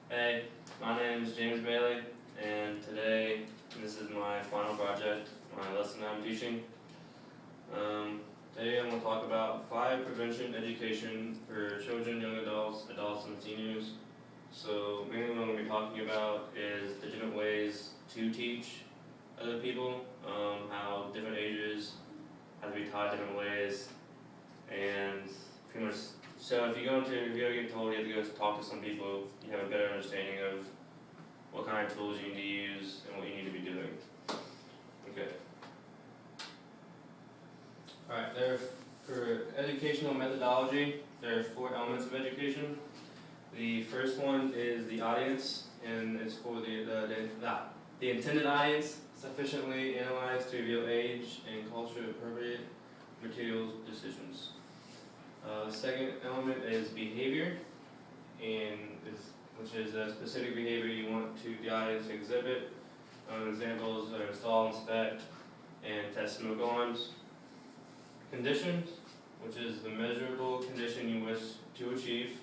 Hey, my name is James Bailey, and today this is my final project, my lesson I'm teaching. Today I'm going to talk about fire prevention education for children, young adults, and seniors. So mainly what I'm going to be talking about is the different ways to teach other people, how different ages have to be taught different ways, and pretty much. So if you ever get told you have to go talk to some people, you have a better understanding of what kind of tools you need to use and what you need to be doing. Okay. Alright, for educational methodology, there are 4 elements of education. The first one is the audience, and it's for the intended audience, sufficiently analyzed to reveal age and culture appropriate materials decisions. The second element is behavior, which is a specific behavior you want the audience to exhibit. Examples are install, inspect, and test smoke alarms. Conditions, which is the measurable condition you wish to achieve.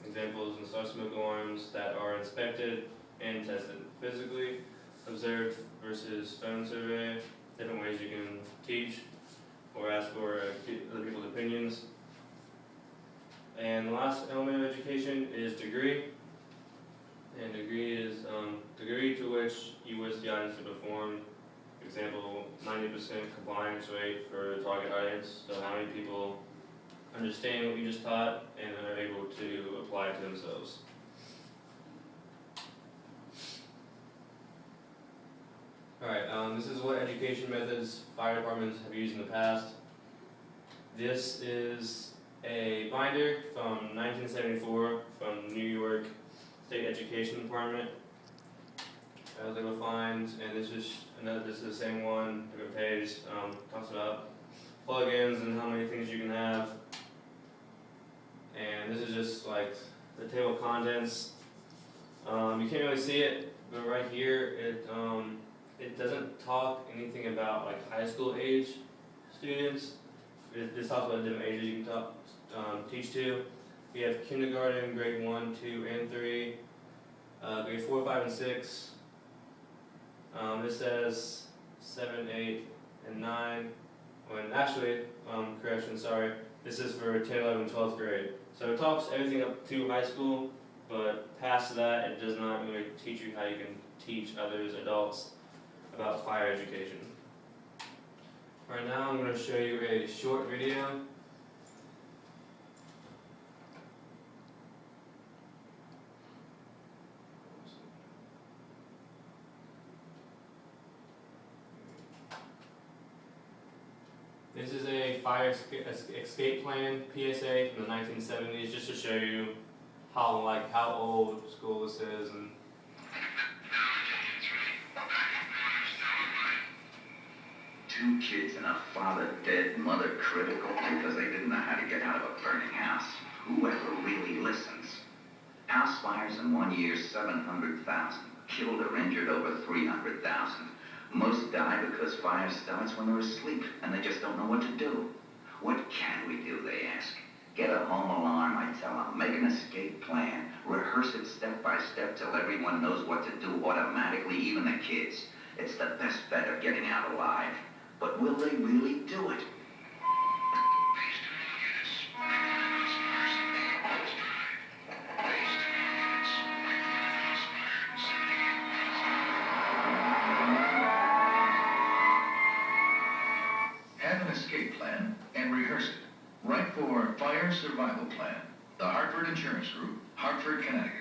Examples install smoke alarms that are inspected and tested. Physically observed versus phone survey, different ways you can teach or ask for other people's opinions. And the last element of education is degree. And degree is degree to which you wish the audience to perform. Example, 90% compliance rate for target audience. So how many people understand what you just taught and are able to apply it to themselves. Alright, this is what education methods fire departments have used in the past. This is a binder from 1974 from New York State Education Department. I was able to find, and this is the same one, different page, talks about plugins and how many things you can have. And this is just like the table of contents. You can't really see it, but right here it doesn't talk anything about like high school age students. This talks about different ages you can teach to. We have kindergarten, grade 1, 2, and 3, grade 4, 5, and 6. This says 7, 8, and 9. When actually, correction, sorry, this is for 10, 11, and 12th grade. So it talks everything up to high school, but past that, it does not really teach you how you can teach others, adults, about fire education. Right now, I'm going to show you a short video. This is a fire escape plan PSA from the 1970s, just to show you how old school this is. And two kids and a father dead, mother critical because they didn't know how to get out of a burning house. Whoever really listens? House fires in 1 year, 700,000. Killed or injured over 300,000. Most die because fire starts when they're asleep and they just don't know what to do. What can we do, they ask. Get a home alarm, I tell them. Make an escape plan. Rehearse it step by step till everyone knows what to do automatically, even the kids. It's the best bet of getting out alive. But will they really do it? Have an escape plan and rehearse it. Write for Fire Survival Plan, the Hartford Insurance Group, Hartford, Connecticut.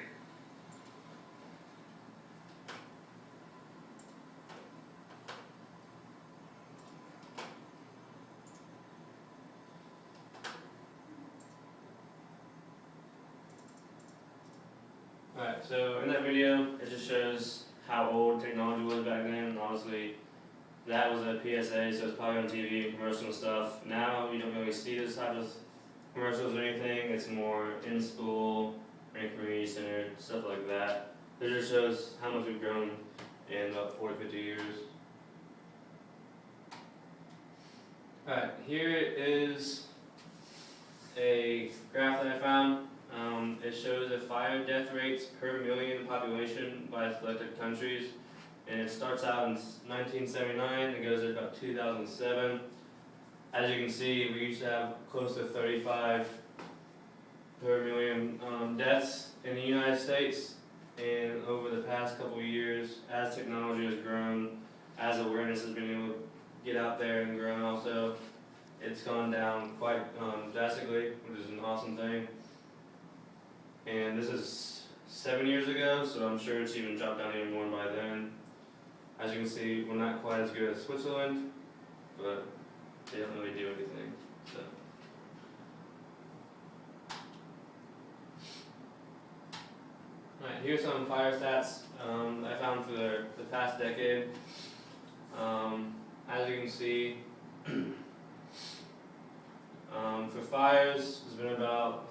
Alright, so in that video, it just shows how old technology was back then, and obviously that was a PSA, so it's probably on TV and commercial and stuff. Now you don't really see this type of commercials or anything. It's more in school, in community center, stuff like that. It just shows how much we've grown in about 40, 50 years. Alright, here is a graph that I found. It shows the fire death rates per million population by selected countries, and it starts out in 1979 and goes to about 2007. As you can see, we used to have close to 35 per million deaths in the United States, and over the past couple of years, as technology has grown, as awareness has been able to get out there and grown also, it's gone down quite drastically, which is an awesome thing. And this is 7 years ago, so I'm sure it's even dropped down even more by then. As you can see, we're not quite as good as Switzerland, but they don't really do anything. So. Alright, here's some fire stats I found for the past decade. As you can see, for fires, there's been about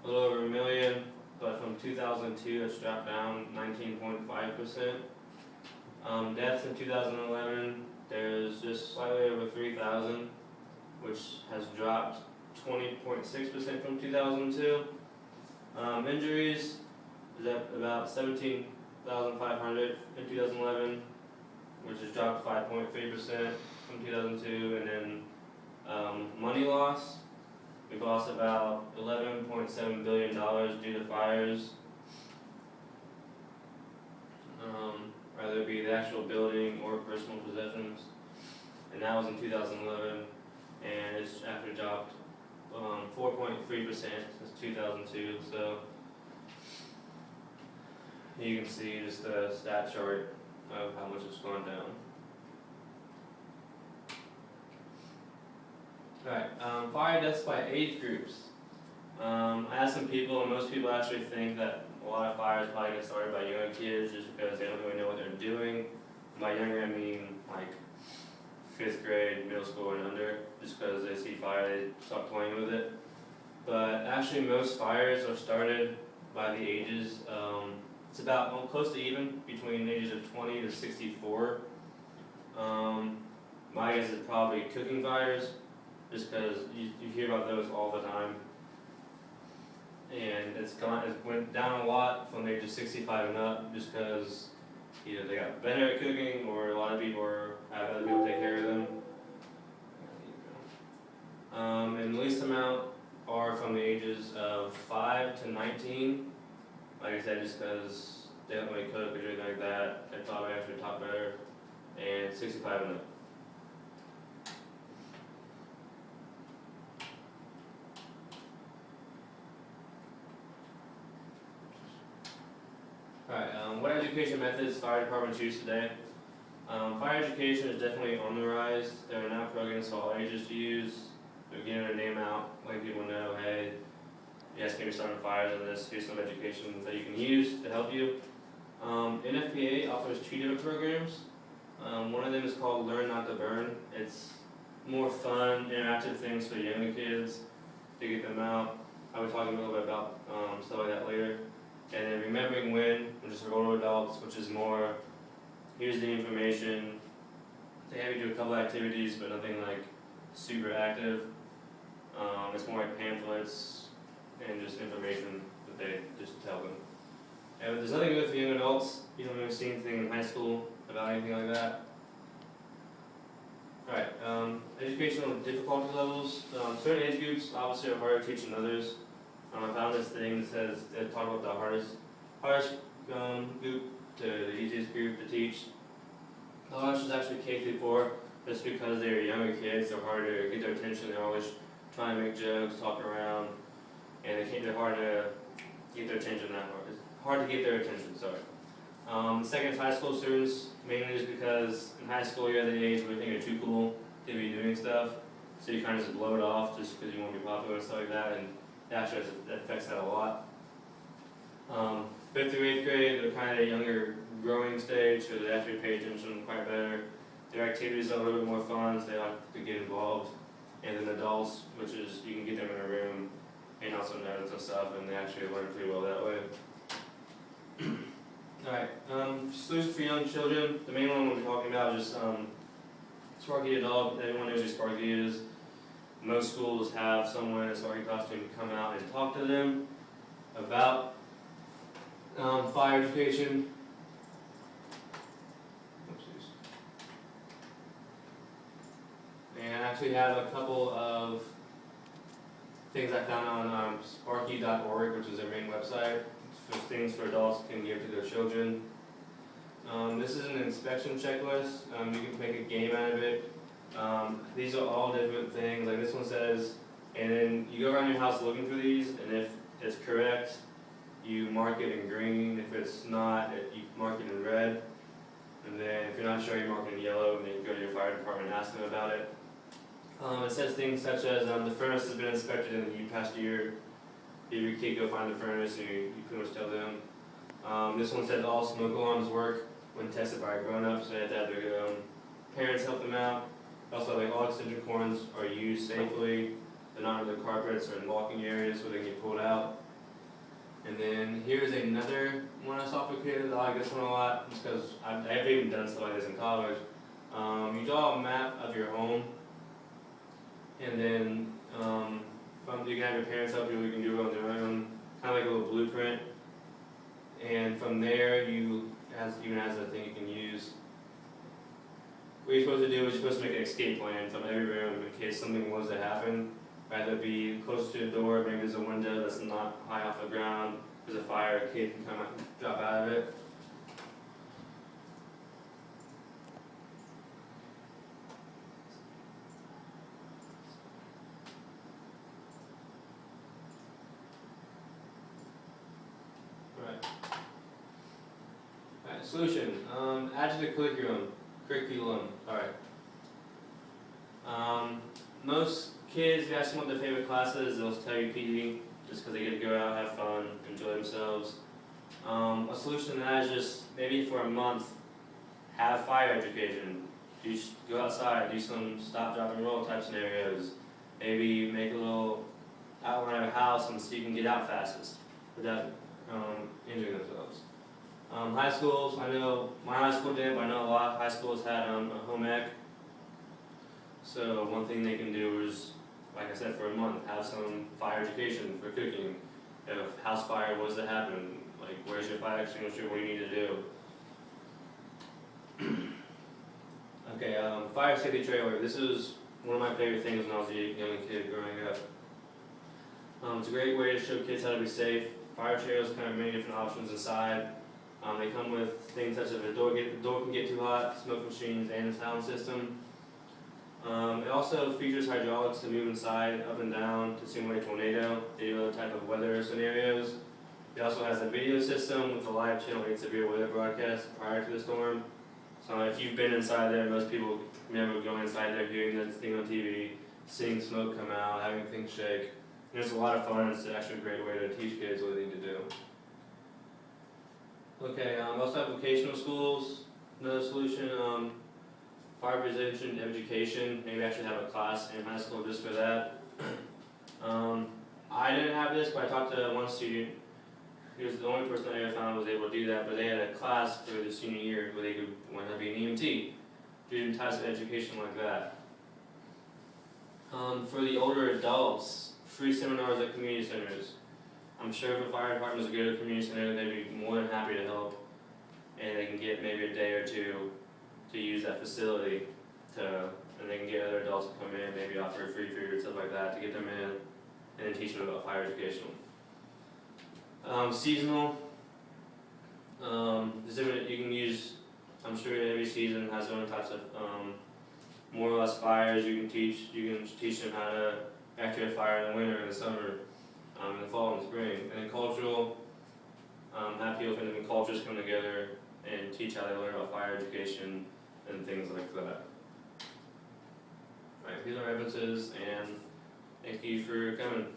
a little over 1 million, but from 2002 it's dropped down 19.5%. Deaths in 2011, there's just slightly over 3,000, which has dropped 20.6% from 2002. Injuries is at about 17,500 in 2011, which has dropped 5.3% from 2002, and then money loss, we've lost about $11.7 billion due to fires, whether it be the actual building or personal possessions, and that was in 2011, and it's after dropped 4.3% since 2002, so you can see just the stat chart of how much it's gone down. Alright, fire deaths by age groups. I asked some people, and most people actually think that a lot of fires probably get started by younger kids just because they don't really know what they're doing. By younger, I mean like 5th grade, middle school, and under, just because they see fire, they start playing with it. But actually, most fires are started by the ages, it's about close to even, between the ages of 20 to 64. My guess is probably cooking fires, just because you hear about those all the time. And it went down a lot from the age of 65 and up, just because either they got better at cooking or a lot of people have other people take care of them. And the least amount are from the ages of 5 to 19. Like I said, just because they don't really cook or anything like that, they probably actually talk better. And 65 and up. Alright, what education methods fire departments use today? Fire education is definitely on the rise. There are now programs for all ages to use. They're getting their name out, letting people know, hey, you guys can be starting fires on this, here's some education that you can use to help you. NFPA offers 2 different programs. One of them is called Learn Not to Burn. It's more fun, interactive things for younger kids to get them out. I'll be talking a little bit about stuff like that later. And then Remembering When, which is for older adults, which is more, here's the information. They have you do a couple activities, but nothing like super active. It's more like pamphlets and just information that they just tell them. And there's nothing good for young adults. You don't really see anything in high school about anything like that. Alright, educational difficulty levels. Certain age groups obviously are harder to teach than others. I found this thing that says, they talk about the hardest group to the easiest group to teach. The hardest is actually K through 4, just because they're younger kids, they're harder to get their attention, they're always trying to make jokes, talk around, and they're hard to get their attention that hard. It's hard to get their attention, sorry. The second is high school students, mainly just because in high school you're at the age where you think you're too cool to be doing stuff, so you kind of just blow it off just because you want to be popular and stuff like that, and actually that affects that a lot. 5th through 8th grade, they're kind of a younger growing stage, so they actually pay attention quite better. Their activities are a little bit more fun, so they like to get involved. And then adults, which is you can get them in a room and also notes and stuff, and they actually learn pretty well that way. Alright, solutions for young children. The main one we'll be talking about is just Sparky the dog. Everyone knows who Sparky is. Most schools have someone in a Sparky costume come out and talk to them. about fire education. Oopsies. And I actually have a couple of things I found on sparky.org, which is their main website, for things for adults can give to their children. This is an inspection checklist. You can make a game out of it. These are all different things. Like this one says, and then you go around your house looking for these, and if it's correct, you mark it in green. If it's not, you mark it in red. And then if you're not sure, you mark it in yellow, and then you go to your fire department and ask them about it. It says things such as the furnace has been inspected in the past year. If your kid go find the furnace, and you pretty much tell them. This one says all smoke alarms work when tested by a grown-up, so they have to have their parents help them out. Also, like all extension cords are used safely. They're not under the carpets or in walking areas where they get pulled out. And then here's another one I saw for kids. I like this one a lot just because I've even done stuff like this in college. You draw a map of your home, and then you can have your parents help you. You can do it on their own, kind of like a little blueprint. And from there, even has a thing you can use. What you're supposed to do is you're supposed to make an escape plan from every room in case something was to happen. Either be close to the door, maybe there's a window that's not high off the ground, there's a fire, a kid can come out and drop out of it. Alright, solution. Add to the curriculum. Most kids, if you ask them what their favorite class is, they'll tell you PE, just because they get to go out, have fun, enjoy themselves. A solution to that is just maybe for a month, have fire education. Go outside, do some stop, drop, and roll type scenarios. Maybe make a little outline of a house so you can get out fastest without injuring themselves. High schools, I know my high school did, but I know a lot of high schools had a home ec. So one thing they can do is, like I said, for a month, have some fire education for cooking. If house fire was to happen, like where's your fire extinguisher, what do you need to do? Okay, fire safety trailer. This is one of my favorite things when I was a young kid growing up. It's a great way to show kids how to be safe. Fire trailers come in many different options inside. They come with things such as the door can get too hot, smoke machines, and a sound system. It also features hydraulics to move inside, up and down, to simulate a tornado, the other type of weather scenarios. It also has a video system with a live channel 8 severe weather broadcast prior to the storm. So if you've been inside there, most people remember going inside there, hearing that thing on TV, seeing smoke come out, having things shake. And it's a lot of fun. It's actually a great way to teach kids what they need to do. Okay, also have vocational schools. Another solution, fire prevention education. Maybe actually have a class in high school just for that. I didn't have this, but I talked to one student. He was the only person I ever found was able to do that, but they had a class for the senior year where they could want to be an EMT, do types of education like that. For the older adults, free seminars at community centers. I'm sure if a fire department is a good community center, they'd be more than happy to help, and they can get maybe a day or two to use that facility, and they can get other adults to come in, maybe offer a free food or stuff like that to get them in, and then teach them about fire education. Seasonal. You can use. I'm sure every season has their own types of more or less fires. You can teach them how to activate fire in the winter and the summer, in the fall and spring. And then cultural. Have people from different cultures come together and teach how they learn about fire education and things like that. Alright, these are references, and thank you for coming.